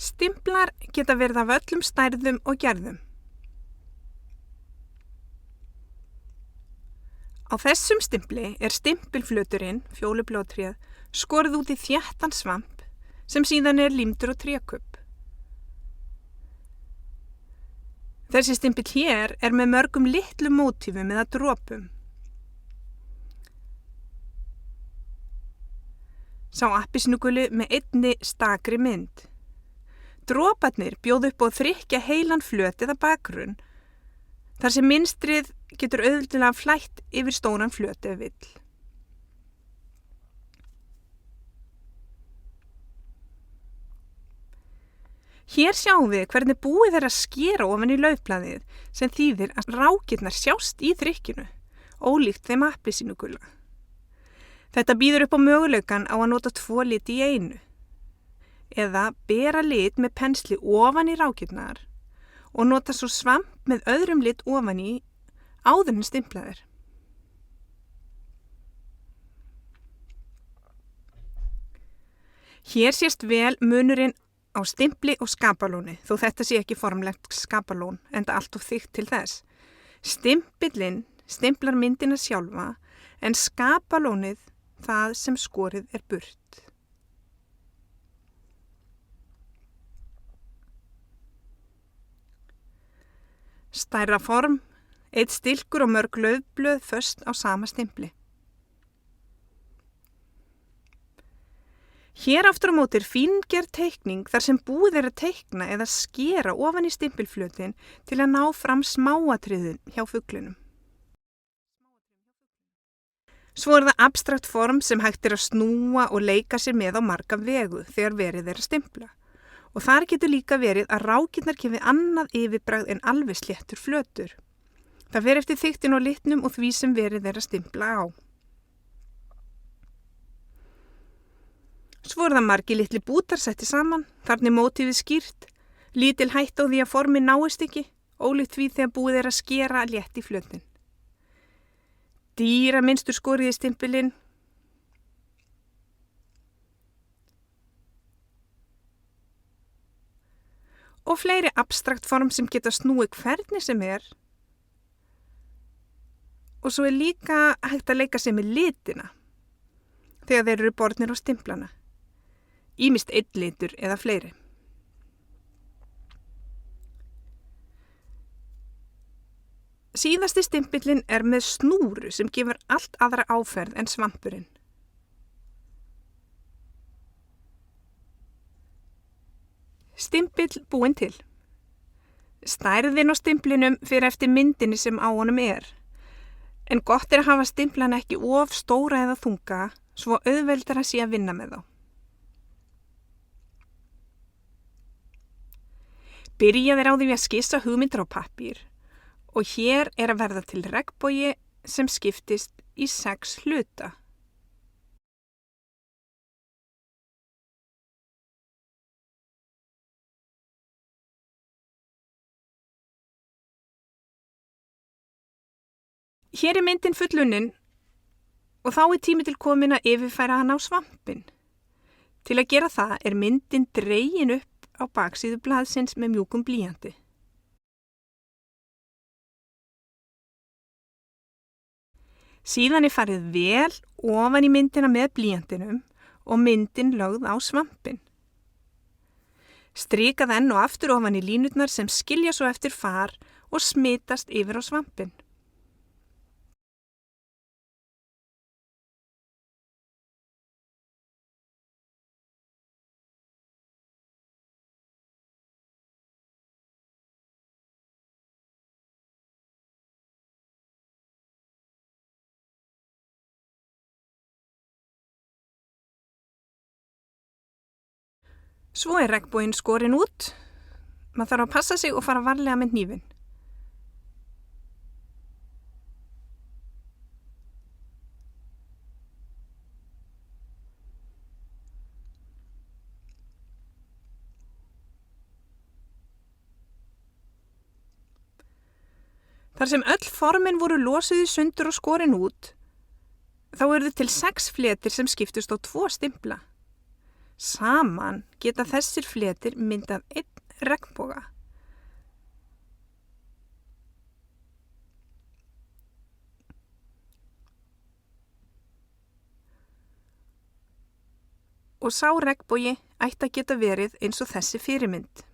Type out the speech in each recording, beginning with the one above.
Stimplar geta verið af öllum stærðum og gerðum. Á þessum stimpli stimpilflöturinn, fjólublótréð, skorið út í þéttan svamp sem síðan límdur á trékubb. Þessi stimpill hér með mörgum litlum mótífum eða dropum. Sá appelsínuguli með einni stakri mynd. Droparnir bjóða upp á þrykkja heilan flöt eða bakgrunn, þar sem mynstrið getur auðveldlega flætt yfir stóran flöt ef vill. Hér sjáum við hvernig búið að skera ofan í laufblaðið sem þýðir að rákirnar sjást í þrykkinu, ólíkt þeim appelsínugula. Þetta býður upp á möguleikann á að nota 2 liti í einu, eða bera lit með pensli ofan í rákirnar og nota svo svamp með öðrum lit ofan í áður en stimplað er. Hér sést vel munurinn á stimpli og skapalóni, þó þetta sé ekki formlegt skapalón, enda allt of þykkt til þess. Stimpillinn stimplar myndina sjálfa, en skapalónið það sem skorið burt. Stærra form, einn stilkur og mörg laufblöð föst á sama stimpli. Hér aftur á móti fíngerð teikning þar sem búið að teikna eða skera ofan í stimpilflötin til að ná fram smáatriðin hjá fuglinum. Svo það abstrakt form sem hægt að snúa og leika sér með á marga vegu þegar verið að stimpla. Og þar getur líka verið að rákirnar gefi annað yfirbragð en alveg sléttur flötur. Það fer eftir þyktin og litnum og því sem verið að stimpla á. Svo það margir litli bútar setti saman, þarna mótífið skýrt, lítil hætta á því að formin náist ekki, ólíkt því þegar búið að skera létt í flötin. Dýra minnstur skorið í stimpilinn, og fleiri abstrakt form sem geta snúið hvernig sem og svo líka hægt að leika sér með litina þegar þeir eru bornir á stimplana, ýmist einn litur eða fleiri. Síðasti stimpillinn með snúru sem gefur allt aðra áferð en svampurinn. Stimpill búinn til. Stærðin á stimplinum fer eftir myndinni sem á honum en gott að hafa stimplana ekki of stóra eða þunga, svo auðveldara sé að vinna með þá. Byrja þeir á því að skissa hugmyndir á pappír og hér að verða til regnbogi sem skiptist í 6 hluta. Hér myndin fullunnin og þá tími til komin að yfirfæra hana á svampinn. Til að gera það myndin dregin upp á baksíðu blaðsins með mjúkum blýanti. Síðan farið vel ofan í myndina með blýantinum og myndin lögð á svampinn. Strikað enn og aftur ofan í línurnar sem skilja svo eftir far og smitast yfir á svampinn. Svo regnboginn skorinn út. Maður þarf að passa sig og fara varlega með hnífinn. Þar sem öll formin voru losuð í sundur og skorinn út, þá urðu til 6 fletir sem skiptust á 2 stimpla. Saman geta þessir fletir myndað einn regnboga. Og sá regnbogi ætti að geta verið eins og þessi fyrirmynd.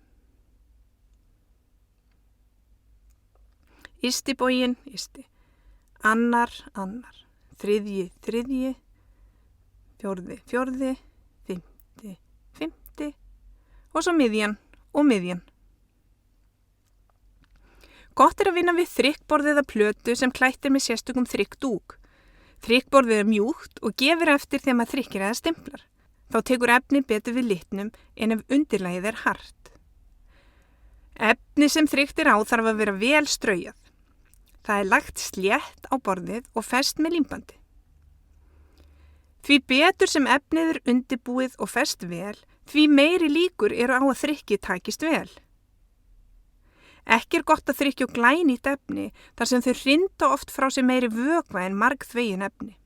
Ysti boginn, ysti, annar, þriðji, fjórði, fimmti og svo miðjan og miðjan. Gott að vinna við þrykkborð eða plötu sem klætt með sérstökum þrykkdúk. Þrykkborðið mjúkt og gefur eftir þegar maður þrykkir eða stimplar. Þá tekur efni betur við litnum en ef undirlagið hart. Efni sem þrykkt á þarf að vera vel straujað. Það lagt slétt á borðið og fest með límbandi. Því betur sem efnið undirbúið og fest vel, því meiri líkur eru á að þrykkið takist vel. Ekki gott að þrykkja glænýtt efni þar sem þau hrinda oft frá sér meiri vökva en margþvegin efni.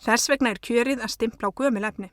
Þess vegna kjörið að stimpla á gömul efni.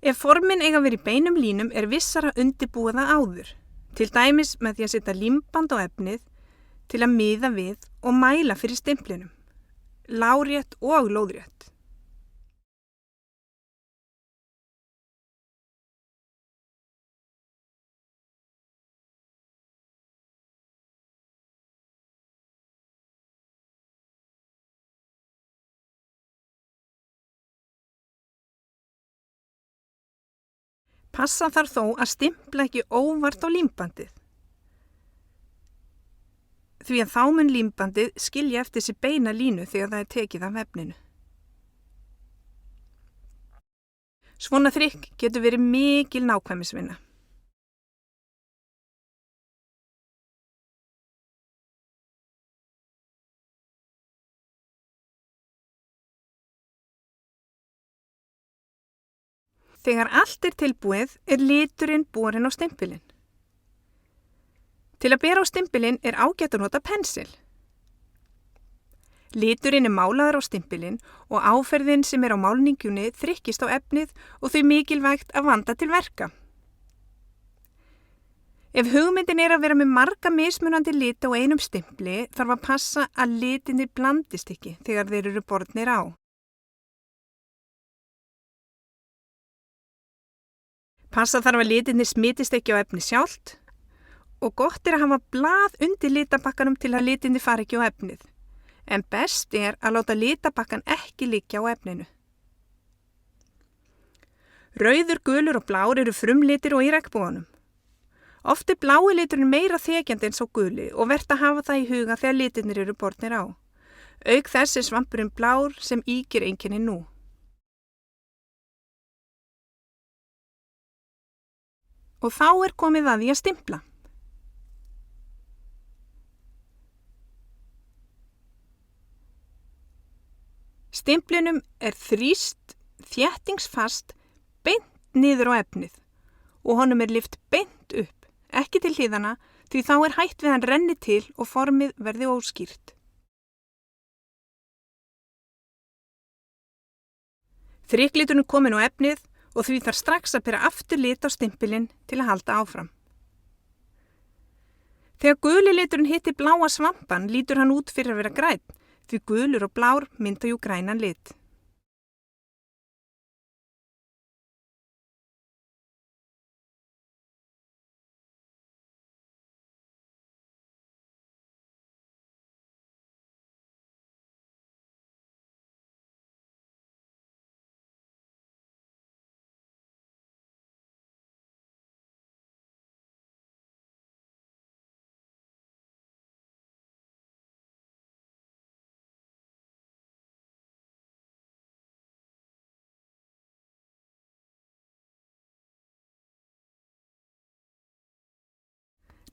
Ef formin eiga að vera í beinum línum vissara að undirbúa það áður, til dæmis með því að setja límband á efnið til að miða við og mæla fyrir stimplinum, lárétt og lóðrétt. Passa þarf þó að stimpla ekki óvart á límbandið, því að þá mun límbandið skilja eftir sig beina línu þegar það tekið af efninu. Svona þrykk getur verið mikil nákvæmnisvinna. Þegar allt tilbúið liturinn borinn á stimpilinn. Til að bera á stimpilinn ágætt að nota pensil. Liturinn málaður á stimpilinn og áferðin sem á málningunni þrykkist á efnið og því mikilvægt að vanda til verka. Ef hugmyndin að vera með marga mismunandi liti á einum stimpli þarf að passa að litirnir blandist ekki þegar þeir eru bornir á. Passa þarf að litirnir smitist ekki á efni sjálft og gott að hafa blað undir litabakkanum til að litirnir fari ekki á efnið. En best að láta litabakkan ekki liggja á efninu. Rauður, gulur og blár eru frumlitir og í regnboganum. Oft blái liturinn meira þekjandi en sá guli og vert að hafa það í huga þegar litirnir eru bornir á. Auk þess svampurinn blár sem ýkir einkenni nú. Og þá komið að því að stimpla. Stimplinum þrýst þéttingsfast beint niður á efnið og honum lyft beint upp, ekki til hliðana því þá hætt við hann renni til og formið verði óskýrt. Þrykkliturinn kominn á efnið og því þarf strax að bera aftur lit á stimpilinn til að halda áfram. Þegar guli liturinn hittir bláa svampan lítur hann út fyrir að vera grænn, því gulur og blár mynda grænan lit.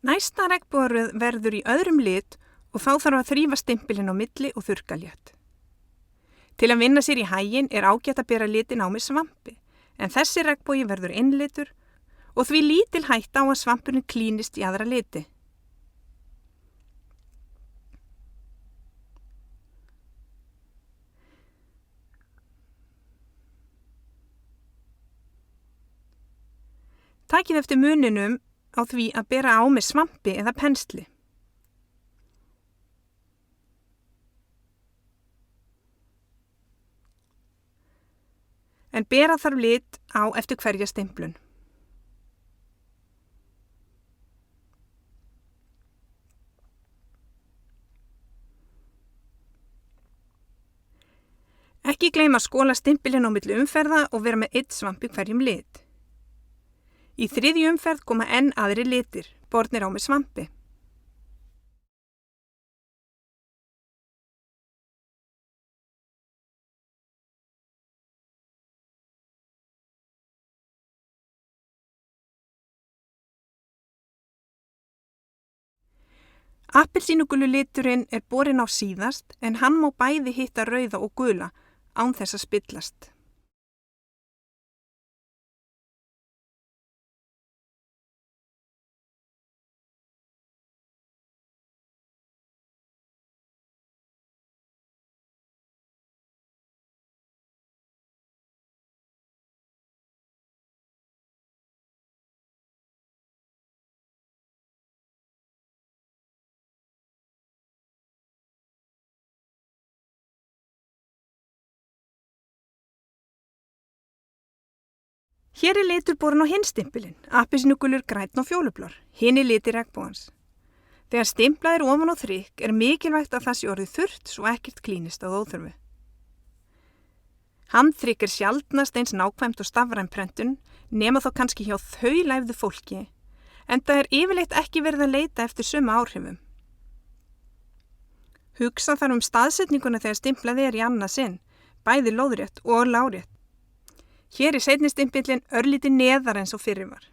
Næsta regnbogaröð verður í öðrum lit og þá þarf að þrífa stimpilinn á milli og þurrka létt. Til að vinna sér í haginn er ágætt að bera litin á með svampi, en þessi regnbogi verður innlitur og því lítil hætta á að svampurinn klínist í aðra liti. Takið eftir muninum á því að bera á með svampi eða pensli. En bera þarf lit á eftir hverja stimplun. Ekki gleyma að skóla stimpilinn á milli umferða og vera með 1 svamp í hverjum lit. Í 3. umferð koma enn aðri litir, bornir á með svampi. Appelsínugulu liturinn er borinn á síðast en hann má bæði hitta rauða og gula án þess að spillast. Hér er litur borinn á hinn stimpilinn, appelsínugulur, grænn og fjólublár, hinir litir regnbogans. Þegar stimplað er ofan á þrykk er mikilvægt að það sé orðið þurrt svo ekkert klínist að óþörfu. Handþrykk er sjaldnast eins nákvæmt og stafræn prentun, nema þá kannski hjá þaulæfðu fólki, en það er yfirleitt ekki verið að leita eftir sömu áhrifum. Hugsa þarf staðsetninguna þegar stimplað er í annað sinn, bæði lóðrétt og lárétt. Hér er seinni stimpillinn örlítið neðar eins og fyrri var.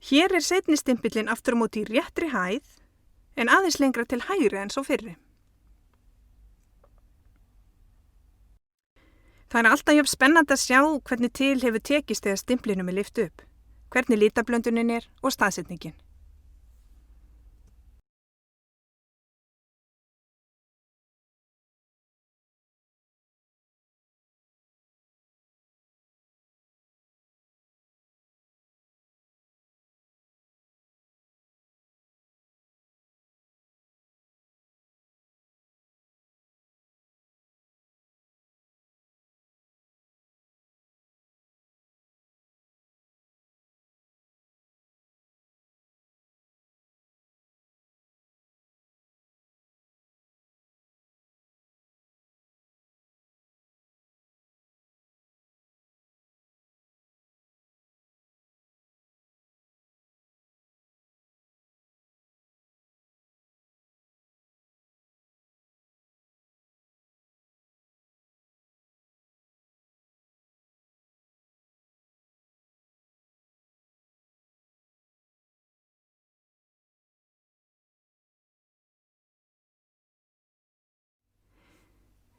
Hér er seinni stimpillinn aftur á móti í réttri hæð, en aðeins lengra til hægri en svo fyrri. Það er alltaf jafn spennandi að sjá hvernig til hefur tekist þegar stimplinum er lyft upp, hvernig litablöndunin er og staðsetningin.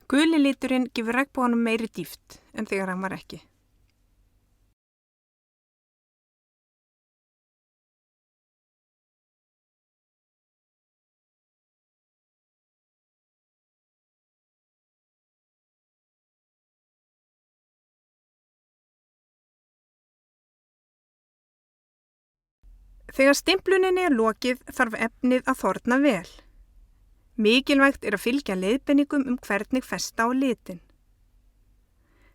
Guli liturinn gefur regnboganum meiri dýpt en þegar hann var ekki. Þegar stimpluninni er lokið þarf efnið að þorna vel. Mikilvægt er að fylgja leiðbeiningum hvernig festa á litin.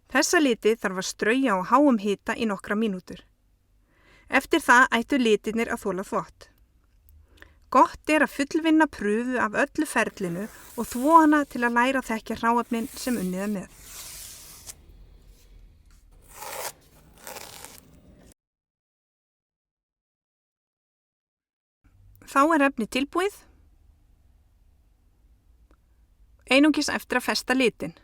Þessa liti þarf að strauja á háum hita í nokkra mínútur. Eftir það ættu litirnir að þola þvott. Gott er að fullvinna prufu af öllu ferlinu og þvo hana til að læra að þekkja hráefnin sem unnið er með. Þá er efni tilbúið. Einungis eftir að festa litin.